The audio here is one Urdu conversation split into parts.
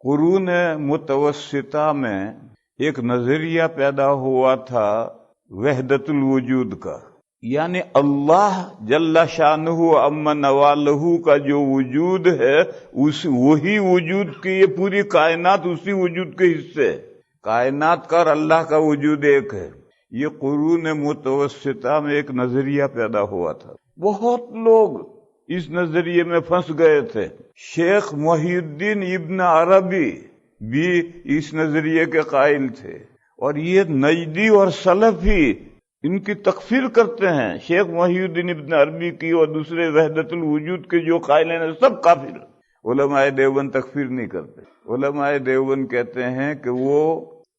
قرون متوسطہ میں ایک نظریہ پیدا ہوا تھا وحدت الوجود کا، یعنی اللہ جل شانہ عما نوالہ کا جو وجود ہے وہی وجود کی یہ پوری کائنات اسی وجود کے حصے ہے۔ کائنات کا اور اللہ کا وجود ایک ہے۔ یہ قرون متوسطہ میں ایک نظریہ پیدا ہوا تھا، بہت لوگ اس نظریے میں پھنس گئے تھے۔ شیخ محی الدین ابن عربی بھی اس نظریے کے قائل تھے، اور یہ نجدی اور سلفی ان کی تکفیر کرتے ہیں۔ شیخ محی الدین ابن عربی کی اور دوسرے وحدت الوجود کے جو قائل ہیں سب کافر۔ علماء دیوبند تکفیر نہیں کرتے۔ علماء دیوبند کہتے ہیں کہ وہ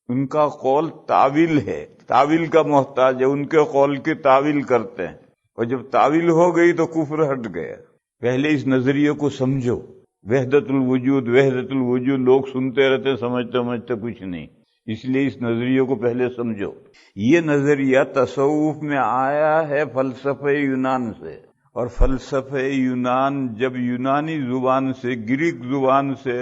ان کا قول تعویل ہے، تعویل کا محتاج ہے، ان کے قول کی تعویل کرتے ہیں، اور جب تعویل ہو گئی تو کفر ہٹ گیا۔ پہلے اس نظریے کو سمجھو، وحدت الوجود وحدت الوجود لوگ سنتے رہتے، سمجھتے کچھ نہیں، اس لیے اس نظریے کو پہلے سمجھو۔ یہ نظریہ تصوف میں آیا ہے فلسفہ یونان سے، اور فلسفہ یونان جب یونانی زبان سے گریک زبان سے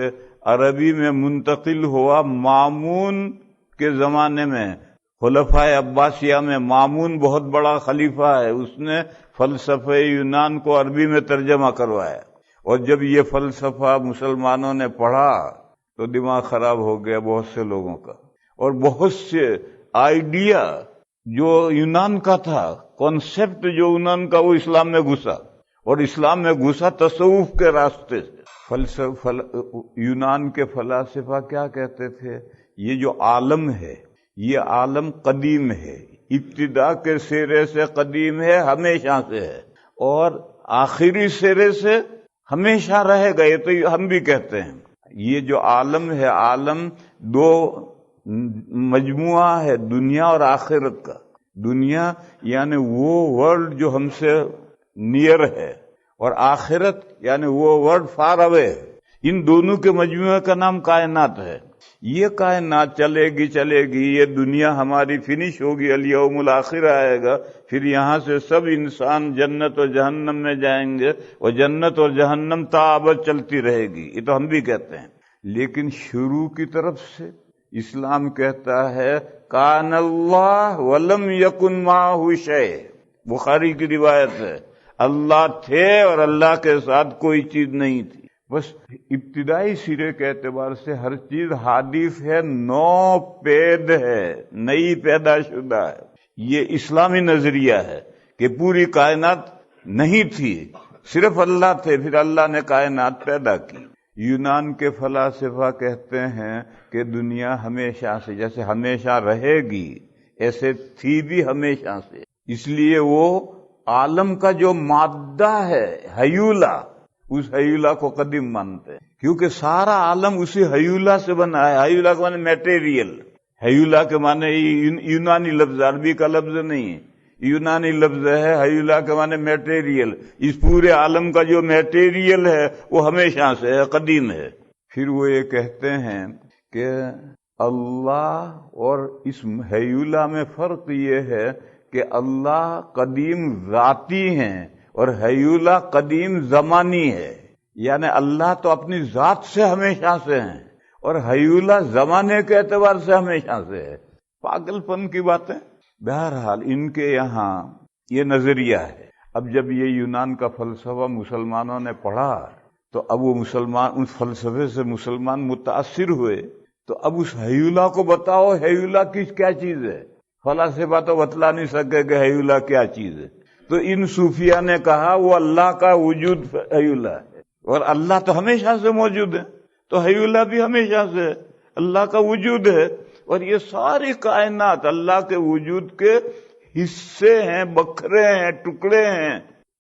عربی میں منتقل ہوا مامون کے زمانے میں، خلفائے عباسیہ میں مامون بہت بڑا خلیفہ ہے، اس نے فلسفہ یونان کو عربی میں ترجمہ کروایا، اور جب یہ فلسفہ مسلمانوں نے پڑھا تو دماغ خراب ہو گیا بہت سے لوگوں کا، اور بہت سے آئیڈیا جو یونان کا تھا، کانسیپٹ جو یونان کا، وہ اسلام میں گھسا، اور اسلام میں گھسا تصوف کے راستے سے۔ یونان کے فلاسفہ کیا کہتے تھے؟ یہ جو عالم ہے یہ عالم قدیم ہے، ابتدا کے سرے سے قدیم ہے، ہمیشہ سے ہے، اور آخری سرے سے ہمیشہ رہے گا۔ یہ تو ہم بھی کہتے ہیں، یہ جو عالم ہے، عالم دو مجموعہ ہے، دنیا اور آخرت کا۔ دنیا یعنی وہ ورلڈ جو ہم سے نیئر ہے، اور آخرت یعنی وہ ورلڈ فار اوے ہے۔ ان دونوں کے مجموعے کا نام کائنات ہے۔ یہ کائنات چلے گی، یہ دنیا ہماری فنش ہوگی، الیوم الاخر آئے گا، پھر یہاں سے سب انسان جنت اور جہنم میں جائیں گے، اور جنت اور جہنم تا ابد چلتی رہے گی۔ یہ تو ہم بھی کہتے ہیں، لیکن شروع کی طرف سے اسلام کہتا ہے کان اللہ ولم یکن معہ شیء۔ بخاری کی روایت ہے، اللہ تھے اور اللہ کے ساتھ کوئی چیز نہیں تھی۔ بس ابتدائی سرے کے اعتبار سے ہر چیز حادث ہے، نو پید ہے، نئی پیدا شدہ ہے۔ یہ اسلامی نظریہ ہے کہ پوری کائنات نہیں تھی، صرف اللہ تھے، پھر اللہ نے کائنات پیدا کی۔ یونان کے فلاسفہ کہتے ہیں کہ دنیا ہمیشہ سے، جیسے ہمیشہ رہے گی ایسے تھی بھی ہمیشہ سے، اس لیے وہ عالم کا جو مادہ ہے ہیولا، اس ہیولا کو قدیم مانتے ہیں، کیونکہ سارا عالم اسی ہیولا سے بنا ہے۔ ہیولا کے معنی میٹیریل، ہیولا کے معنی یونانی لفظ، عربی کا لفظ نہیں، یونانی لفظ ہے۔ ہیولا کے معنی میٹیریل، اس پورے عالم کا جو میٹیریل ہے وہ ہمیشہ سے ہے، قدیم ہے۔ پھر وہ یہ کہتے ہیں کہ اللہ اور اس ہیولا میں فرق یہ ہے کہ اللہ قدیم ذاتی ہیں اور ہیولا قدیم زمانی ہے، یعنی اللہ تو اپنی ذات سے ہمیشہ سے ہیں، اور ہیولا زمانے کے اعتبار سے ہمیشہ سے ہے۔ پاگل پن کی باتیں۔ بہرحال ان کے یہاں یہ نظریہ ہے۔ اب جب یہ یونان کا فلسفہ مسلمانوں نے پڑھا تو اب وہ مسلمان اس فلسفے سے مسلمان متاثر ہوئے، تو اب اس ہیولا کو بتاؤ، ہیولا کیا چیز ہے؟ فلاسفہ تو بتلا نہیں سکے کہ ہیولا کیا چیز ہے۔ تو ان صوفیہ نے کہا وہ اللہ کا وجود ہیولا ہے، اور اللہ تو ہمیشہ سے موجود ہے، تو ہیولا بھی ہمیشہ سے ہے، اللہ کا وجود ہے، اور یہ ساری کائنات اللہ کے وجود کے حصے ہیں، بکھرے ہیں، ٹکڑے ہیں،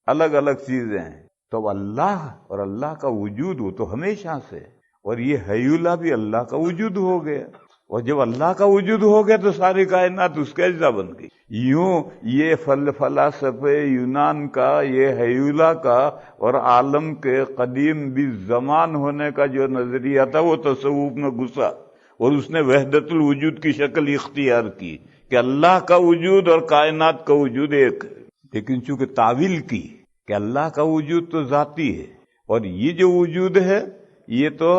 الگ الگ چیزیں ہیں۔ تو اللہ اور اللہ کا وجود وہ تو ہمیشہ سے، اور یہ ہیولا بھی اللہ کا وجود ہو گیا، اور جب اللہ کا وجود ہو گیا تو ساری کائنات اس کا اجزا بن گئی۔ یوں یہ فلاسفہ یونان کا، یہ ہیولا کا اور عالم کے قدیم بھی زمان ہونے کا جو نظریہ تھا وہ تصوف میں گھسا، اور اس نے وحدت الوجود کی شکل اختیار کی کہ اللہ کا وجود اور کائنات کا وجود ایک ہے۔ لیکن چونکہ تعویل کی کہ اللہ کا وجود تو ذاتی ہے، اور یہ جو وجود ہے یہ تو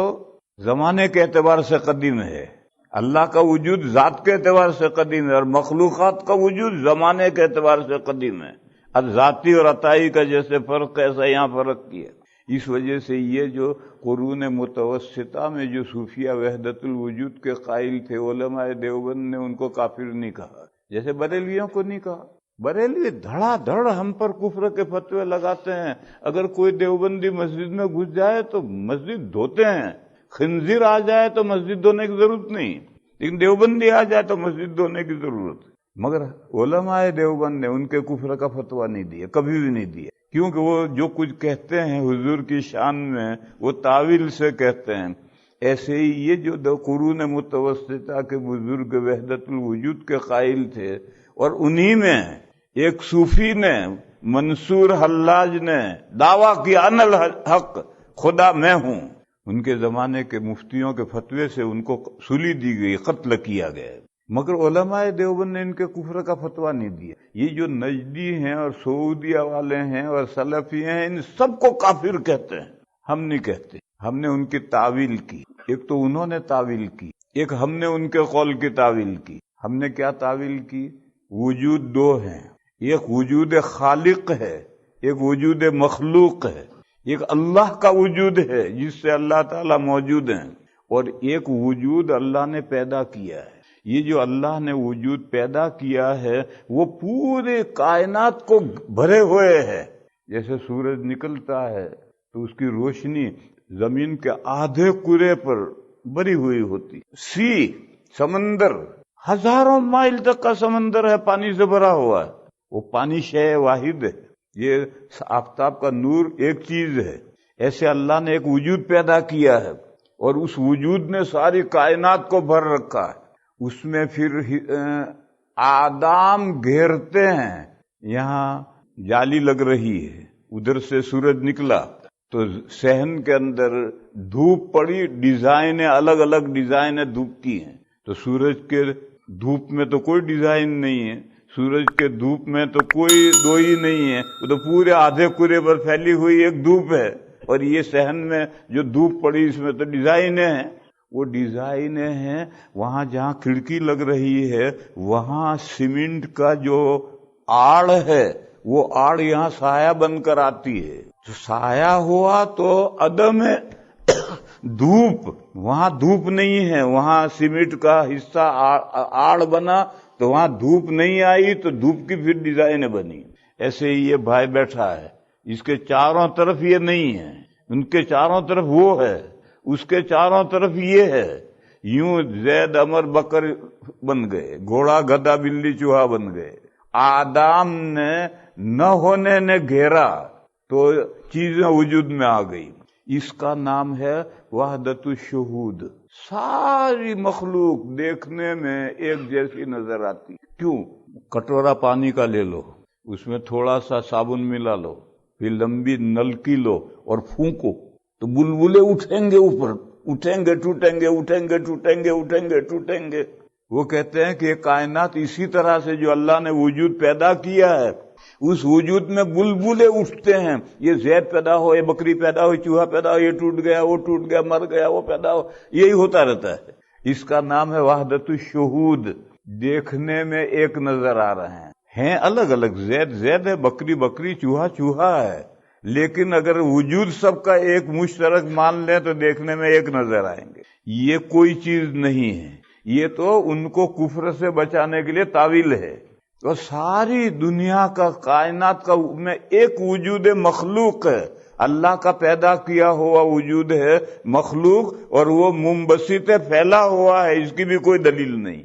زمانے کے اعتبار سے قدیم ہے، اللہ کا وجود ذات کے اعتبار سے قدیم ہے، اور مخلوقات کا وجود زمانے کے اعتبار سے قدیم ہے۔ اب ذاتی اور عطائی کا جیسے فرق ہے ایسا یہاں فرق کیا۔ اس وجہ سے یہ جو قرون متوسطہ میں جو صوفیہ وحدت الوجود کے قائل تھے، علماء دیوبند نے ان کو کافر نہیں کہا، جیسے بریلویوں کو نہیں کہا۔ بریلوی دھڑا دھڑ ہم پر کفر کے فتوے لگاتے ہیں، اگر کوئی دیوبندی مسجد میں گھس جائے تو مسجد دھوتے ہیں، خنزیر آ جائے تو مسجد دھونے کی ضرورت نہیں، لیکن دیوبندی آ جائے تو مسجد دھونے کی ضرورت۔ مگر علماء دیوبند نے ان کے کفر کا فتویٰ نہیں دیا، کبھی بھی نہیں دیا، کیونکہ وہ جو کچھ کہتے ہیں حضور کی شان میں وہ تعویل سے کہتے ہیں۔ ایسے ہی یہ جو قرون متوسطہ کے بزرگ وحدت الوجود کے قائل تھے، اور انہی میں ایک صوفی نے، منصور حلاج نے دعویٰ کیا انا الحق، خدا میں ہوں۔ ان کے زمانے کے مفتیوں کے فتوے سے ان کو سولی دی گئی، قتل کیا گیا، مگر علماء دیوبند نے ان کے کفر کا فتویٰ نہیں دیا۔ یہ جو نجدی ہیں اور سعودیہ والے ہیں اور سلفی ہیں، ان سب کو کافر کہتے ہیں، ہم نہیں کہتے۔ ہم نے ان کی تعویل کی، ایک تو انہوں نے تعویل کی، ایک ہم نے ان کے قول کی تعویل کی۔ ہم نے کیا تعویل کی؟ وجود دو ہیں، ایک وجود خالق ہے، ایک وجود مخلوق ہے۔ ایک اللہ کا وجود ہے جس سے اللہ تعالیٰ موجود ہیں، اور ایک وجود اللہ نے پیدا کیا ہے۔ یہ جو اللہ نے وجود پیدا کیا ہے وہ پورے کائنات کو بھرے ہوئے ہے۔ جیسے سورج نکلتا ہے تو اس کی روشنی زمین کے آدھے کرے پر بری ہوئی ہوتی، سمندر ہزاروں مائل تک کا سمندر ہے، پانی سے بھرا ہوا ہے، وہ پانی شے واحد ہے، یہ آفتاب کا نور ایک چیز ہے۔ ایسے اللہ نے ایک وجود پیدا کیا ہے، اور اس وجود نے ساری کائنات کو بھر رکھا ہے۔ اس میں پھر آدم گھیرتے ہیں، یہاں جالی لگ رہی ہے، ادھر سے سورج نکلا تو صحن کے اندر دھوپ پڑی، ڈیزائنیں الگ الگ ڈیزائنیں دھوپ کی ہیں۔ تو سورج کے دھوپ میں تو کوئی ڈیزائن نہیں ہے، سورج کے دھوپ میں تو کوئی دو ہی نہیں ہے، وہ تو پورے آدھے کرے پر پھیلی ہوئی ایک دھوپ ہے، اور یہ صحن میں جو دھوپ پڑی اس میں تو ڈیزائنیں ہیں۔ وہ ڈیزائنیں ہیں، وہاں جہاں کھڑکی لگ رہی ہے وہاں سیمنٹ کا جو آڑ ہے وہ آڑ یہاں سایہ بن کر آتی ہے، تو سایہ ہوا تو عدم ہے دھوپ، وہاں دھوپ نہیں ہے، وہاں سیمنٹ کا حصہ آڑ بنا تو وہاں دھوپ نہیں آئی تو دھوپ کی پھر ڈیزائن بنی۔ ایسے ہی یہ بھائی بیٹھا ہے، اس کے چاروں طرف یہ نہیں ہے، ان کے چاروں طرف وہ ہے، اس کے چاروں طرف یہ ہے۔ یوں زید عمر بکر بن گئے، گھوڑا گدھا بلی چوہا بن گئے۔ آدم نے نہ ہونے نے گھیرا تو چیزیں وجود میں آ گئی۔ اس کا نام ہے وحدت الشہود۔ ساری مخلوق دیکھنے میں ایک جیسی نظر آتی۔ کیوں؟ کٹورا پانی کا لے لو، اس میں تھوڑا سا صابن ملا لو، پھر لمبی نلکی لو اور پھونکو تو بلبلے اٹھیں گے، اوپر اٹھیں گے ٹوٹیں گے، اٹھیں گے ٹوٹیں گے، اٹھیں گے ٹوٹیں گے۔ وہ کہتے ہیں کہ یہ کائنات اسی طرح سے جو اللہ نے وجود پیدا کیا ہے اس وجود میں بلبلے اٹھتے ہیں، یہ زید پیدا ہو، یہ بکری پیدا ہو، چوہا پیدا ہو، یہ ٹوٹ گیا، وہ ٹوٹ گیا، مر گیا، وہ پیدا ہو، یہی ہوتا رہتا ہے۔ اس کا نام ہے وحدت الشہود۔ دیکھنے میں ایک نظر آ رہے ہیں الگ الگ، زید ہے، بکری بکری، چوہا چوہا ہے، لیکن اگر وجود سب کا ایک مشترک مان لیں تو دیکھنے میں ایک نظر آئیں گے۔ یہ کوئی چیز نہیں ہے، یہ تو ان کو کفر سے بچانے کے لیے تعویل ہے۔ اور ساری دنیا کا کائنات کا میں ایک وجود مخلوق ہے، اللہ کا پیدا کیا ہوا وجود ہے مخلوق، اور وہ منبسط پھیلا ہوا ہے، اس کی بھی کوئی دلیل نہیں۔